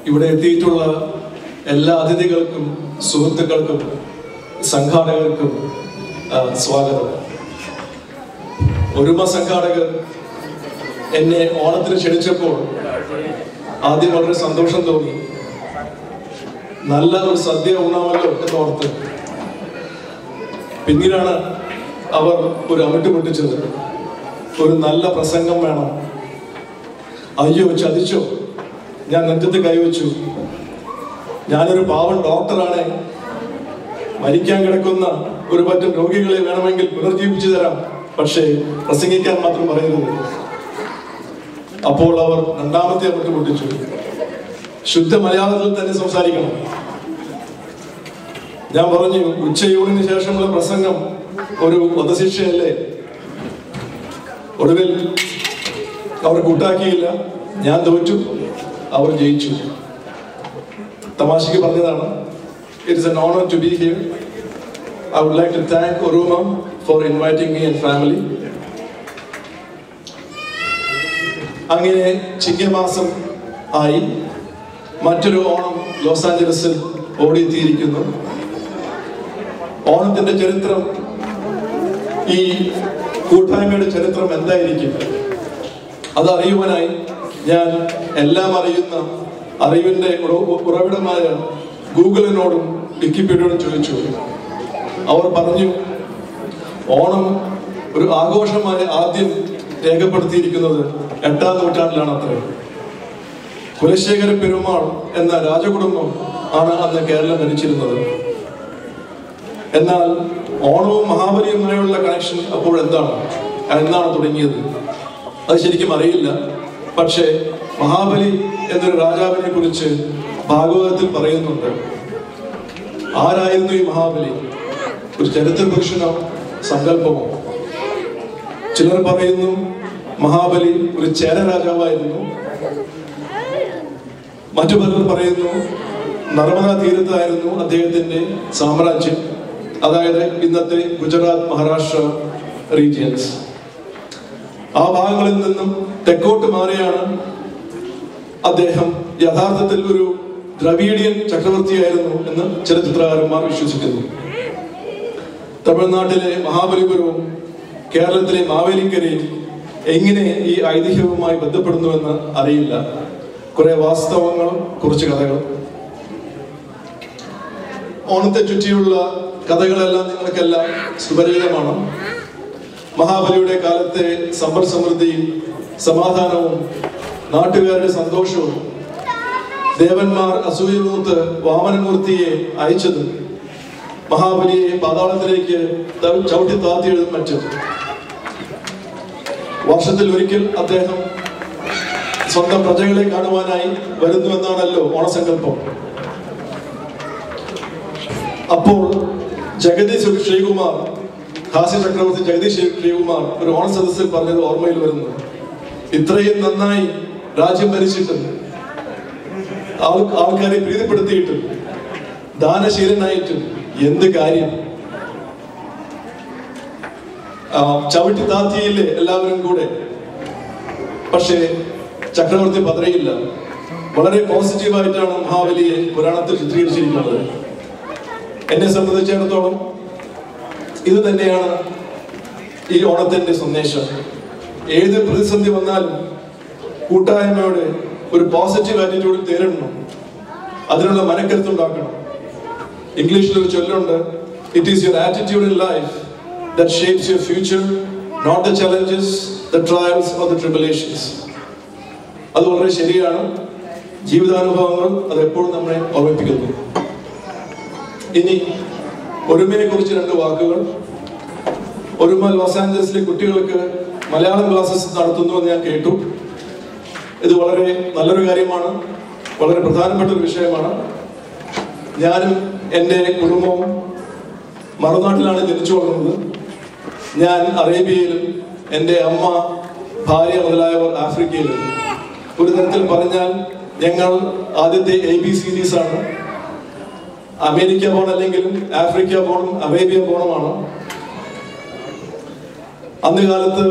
ഇവിടെ എത്തിയിട്ടുള്ള എല്ലാ അതിഥികൾക്കും സുഹൃത്തുക്കൾക്കും സംഘാടകർക്കും സ്വാഗതം. ഒരുമ സംഘാടകർ എന്നെ ഓണത്തിന് ക്ഷണിച്ചപ്പോൾ ആദ്യം വളരെ സന്തോഷം തോന്നി. നല്ല ഒരു സദ്യ ഉണ്ണാമല്ലോ എന്നോർത്ത്. പിന്നീടാണ് അവർ ഒരു അമിട്ട് പൊട്ടിച്ചത്. ഒരു നല്ല പ്രസംഗം വേണം. അയ്യോ ചതിച്ചോ, ഞാൻ നെഞ്ചത്ത് കൈവച്ചു. ഞാനൊരു പാവം ഡോക്ടറാണ്. മരിക്കാൻ കിടക്കുന്ന ഒരു പറ്റം രോഗികളെ വേണമെങ്കിൽ പുനർജീവിച്ചു തരാം, പക്ഷേ പ്രസംഗിക്കാൻ മാത്രം പറയരുത്. അപ്പോൾ അവർ രണ്ടാമത്തെ അമിട്ട് പൊട്ടിച്ചു. ശുദ്ധ മലയാളത്തിൽ തന്നെ സംസാരിക്കണം. ഞാൻ പറഞ്ഞു, ഉച്ചയൂണിന് ശേഷമുള്ള പ്രസംഗം ഒരു വധശിക്ഷയല്ലേ? ഒടുവിൽ അവർ കൂട്ടാക്കിയില്ല. ഞാൻ തോറ്റു, അവർ ജയിച്ചു. തമാശയ്ക്ക് പറഞ്ഞതാണ്. It is an honor to be here. I would like to thank Oruma for inviting me and family. അങ്ങനെ ചിങ്ങമാസം ആയി. മറ്റൊരു ഓണം ലോസ് ആഞ്ചലസിൽ ഓടിയെത്തിയിരിക്കുന്നു. ഓണത്തിന്റെ ചരിത്രം, ഈ കൂട്ടായ്മയുടെ ചരിത്രം എന്തായിരിക്കും അതറിയുവാനായി ഞാൻ എല്ലാം അറിയുന്ന അറിവിന്റെ ഉറവിടമായ ഗൂഗിളിനോടും വിക്കിപീഡിയയോടും ചോദിച്ചു. അവർ പറഞ്ഞു, ഓണം ഒരു ആഘോഷമായി ആദ്യം രേഖപ്പെടുത്തിയിരിക്കുന്നത് 8ാം നൂറ്റാണ്ടിലാണ് അത്രേ. കുലശേഖര പെരുമാൾ എന്ന രാജകുടുംബം ആണ് അന്ന് കേരളം ഭരിച്ചിരുന്നത്. എന്നാൽ ഓണവും മഹാബലിയുമായുള്ള കണക്ഷൻ അപ്പോൾ എന്നാണ് തുടങ്ങിയത്? അത് ശരിക്കും അറിയില്ല. പക്ഷേ മഹാബലി എന്നൊരു രാജാവിനെ കുറിച്ച് ഭാഗവതത്തിൽ പറയുന്നുണ്ട്. ആരായിരുന്നു ഈ മഹാബലി? ഒരു ചരിത്ര പുരുഷനോ സങ്കല്പമോ? ചിലർ പറയുന്നു മഹാബലി ഒരു ചേര രാജാവായിരുന്നു. മറ്റു പലർ പറയുന്നു നർമ്മദ തീരത്തായിരുന്നു അദ്ദേഹത്തിന്റെ സാമ്രാജ്യം, അതായത് ഇന്നത്തെ ഗുജറാത്ത്, മഹാരാഷ്ട്ര റീജിയൻസ്. ആ ഭാഗങ്ങളിൽ നിന്നും തെക്കോട്ട് മാറിയാണ് അദ്ദേഹം യഥാർത്ഥത്തിൽ ഒരു ദ്രവീഡിയൻ ചക്രവർത്തിയായിരുന്നു എന്ന് ചില ചിത്രകാരന്മാർ വിശ്വസിക്കുന്നു. തമിഴ്നാട്ടിലെ മഹാബലിപുരവും കേരളത്തിലെ മാവേലിക്കരയും എങ്ങനെ ഈ ഐതിഹ്യവുമായി ബന്ധപ്പെടുന്നുവെന്ന് അറിയില്ല. കുറെ വാസ്തവങ്ങൾ, കുറച്ച് കഥകൾ. ഓണത്തെ ചുറ്റിയുള്ള കഥകളെല്ലാം നിങ്ങൾക്കെല്ലാം സുപരിചിതമാണ്. മഹാബലിയുടെ കാലത്തെ സമ്പൽ സമൃദ്ധിയും സമാധാനവും നാട്ടുകാരുടെ സന്തോഷവും ദേവന്മാർ അസൂയമൂത്ത് വാമനമൂർത്തിയെ അയച്ചതും മഹാബലിയെ പാതാളത്തിലേക്ക് ചവിട്ടി താത്തിയതും മറ്റും. വർഷത്തിൽ ഒരിക്കൽ അദ്ദേഹം സ്വന്തം പ്രജകളെ കാണുവാനായി വരുന്നുവെന്നാണല്ലോ ഓണസങ്കല്പം. അപ്പോൾ ജഗദീശ് ശ്രീകുമാർ, ഹാസ്യ ചക്രവർത്തി ജഗദീശ് ശ്രീകുമാർ ഒരു ഓണസദസ്സിൽ പറഞ്ഞത് ഓർമ്മയിൽ വരുന്നു. ഇത്രയും നന്നായി രാജ്യം ഭരിച്ചിട്ടും ആൾക്കാരെ പ്രീതിപ്പെടുത്തിയിട്ടും ദാനശീലനായിട്ടും എന്ത് കാര്യം? ചവിട്ടി താത്തിയില്ലേ എല്ലാവരും കൂടെ? പക്ഷേ ചക്രവർത്തി പതറിയില്ല. വളരെ പോസിറ്റീവായിട്ടാണ് മഹാബലിയെ പുരാണത്തിൽ ചിത്രീകരിച്ചിരിക്കുന്നത്. എന്നെ സംബന്ധിച്ചിടത്തോളം ഇത് തന്നെയാണ് ഈ ഓണത്തിന്റെ സന്ദേശം. ഏത് പ്രതിസന്ധി വന്നാലും കൂട്ടായ്മയോടെ ഒരു പോസിറ്റീവ് ആറ്റിറ്റ്യൂഡിൽ നേരിടണം. അതിനുള്ള മനക്കരുത്തുണ്ടാക്കണം. ഇംഗ്ലീഷിൽ ഒരു ചൊല്ലുണ്ട്, it is your attitude in life that shapes your future, not the challenges, the trials or the tribulations. അത് വളരെ ശരിയാണ്. ജീവിതാനുഭവങ്ങൾ അത് എപ്പോഴും നമ്മളെ ഓർമ്മിപ്പിക്കുന്നു. ഇനി ഒരുമയെ കുറിച്ച് 2 വാക്കുകൾ. ഒരുമ ലോസ് ആഞ്ചലസിലെ കുട്ടികൾക്ക് മലയാളം ക്ലാസ്സസ് നടത്തുന്നുവെന്ന് ഞാൻ കേട്ടു. ഇത് വളരെ നല്ലൊരു കാര്യമാണ്, വളരെ പ്രധാനപ്പെട്ട ഒരു വിഷയമാണ്. ഞാനും എൻ്റെ കുടുംബവും മറുനാട്ടിലാണ് ജനിച്ചു വളർന്നത്. ഞാൻ അറേബ്യയിലും എൻ്റെ അമ്മ, ഭാര്യ മുതലായവർ ആഫ്രിക്കയിലും. ഒരു തരത്തിൽ പറഞ്ഞാൽ ഞങ്ങൾ ആദ്യത്തെ ABCDs ആണ്. അമേരിക്ക ബോൺ അല്ലെങ്കിലും ആഫ്രിക്ക ബോണും അറേബ്യ ബോണുമാണ്. അന്ന് കാലത്ത്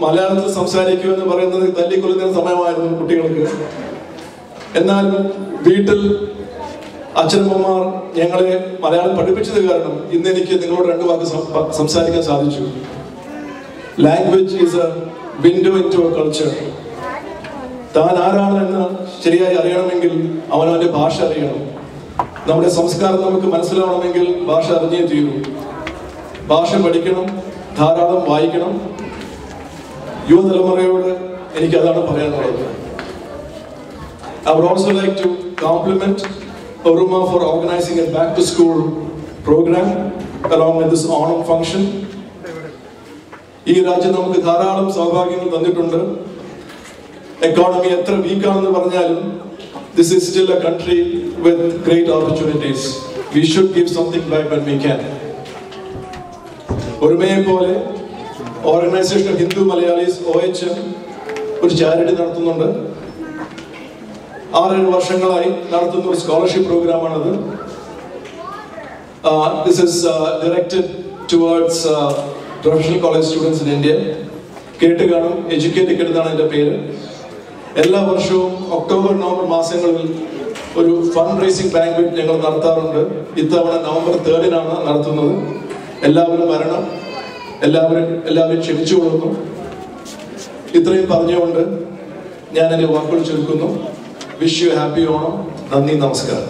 മലയാളത്തിൽ സംസാരിക്കൂ എന്ന് പറയുന്നത് തല്ലിക്കൊല്ലുന്ന സമയമായിരുന്നു കുട്ടികൾക്ക്. എന്നാലും വീട്ടിൽ അച്ഛനമ്മമാർ ഞങ്ങളെ മലയാളം പഠിപ്പിച്ചത് കാരണം ഇന്ന് എനിക്ക് നിങ്ങളോട് 2 വാക്ക് സംസാരിക്കാൻ സാധിച്ചു. Language is A window into A culture. താൻ ആരാണെന്ന് ശരിയായി അറിയണമെങ്കിൽ അവനവൻ്റെ ഭാഷ അറിയണം. നമ്മുടെ സംസ്കാരം നമുക്ക് മനസ്സിലാവണമെങ്കിൽ ഭാഷ അറിഞ്ഞേ തീരൂ. ഭാഷ പഠിക്കണം, ധാരാളം വായിക്കണം. യുവതലമുറയോട് എനിക്ക് അതാണ് പറയാനുള്ളത്. I would also like to compliment Oruma for organizing a back-to-school program along with this Onam function. ഈ രാജ്യം നമുക്ക് ധാരാളം സൗഭാഗ്യങ്ങൾ തന്നിട്ടുണ്ട്. എക്കോണമി എത്ര വീക്കാണെന്ന് പറഞ്ഞാലും this is still a country with great opportunities. We should give something back when we can. ഒരുമയെ പോലെ organisation of Hindu Malayalees OHM ഒരു ചാരിറ്റി നടത്തുന്നുണ്ട്. 6-7 വർഷങ്ങളായി നടത്തുന്ന ഒരു സ്കോളർഷിപ്പ് പ്രോഗ്രാമാണത്. This is directed towards professional college students in India. കേട്ട് കാണും, എഡ്യൂക്കേറ്റ് എന്നാണ് അതിൻ്റെ പേര്. എല്ലാ വർഷവും ഒക്ടോബർ നവംബർ മാസങ്ങളിൽ ഒരു ഫണ്ട് റേസിംഗ് ബാങ്ക്വറ്റ് ഞങ്ങൾ നടത്താറുണ്ട്. ഇത്തവണ നവംബർ 3-നാണ് നടത്തുന്നത്. എല്ലാവരും വരണം, എല്ലാവരും ക്ഷണിച്ചുകൊള്ളുന്നു. ഇത്രയും പറഞ്ഞുകൊണ്ട് ഞാൻ എൻ്റെ വാക്കുകൾ ചുരുക്കുന്നു. Wish you happy Onam. നന്ദി, നമസ്കാരം.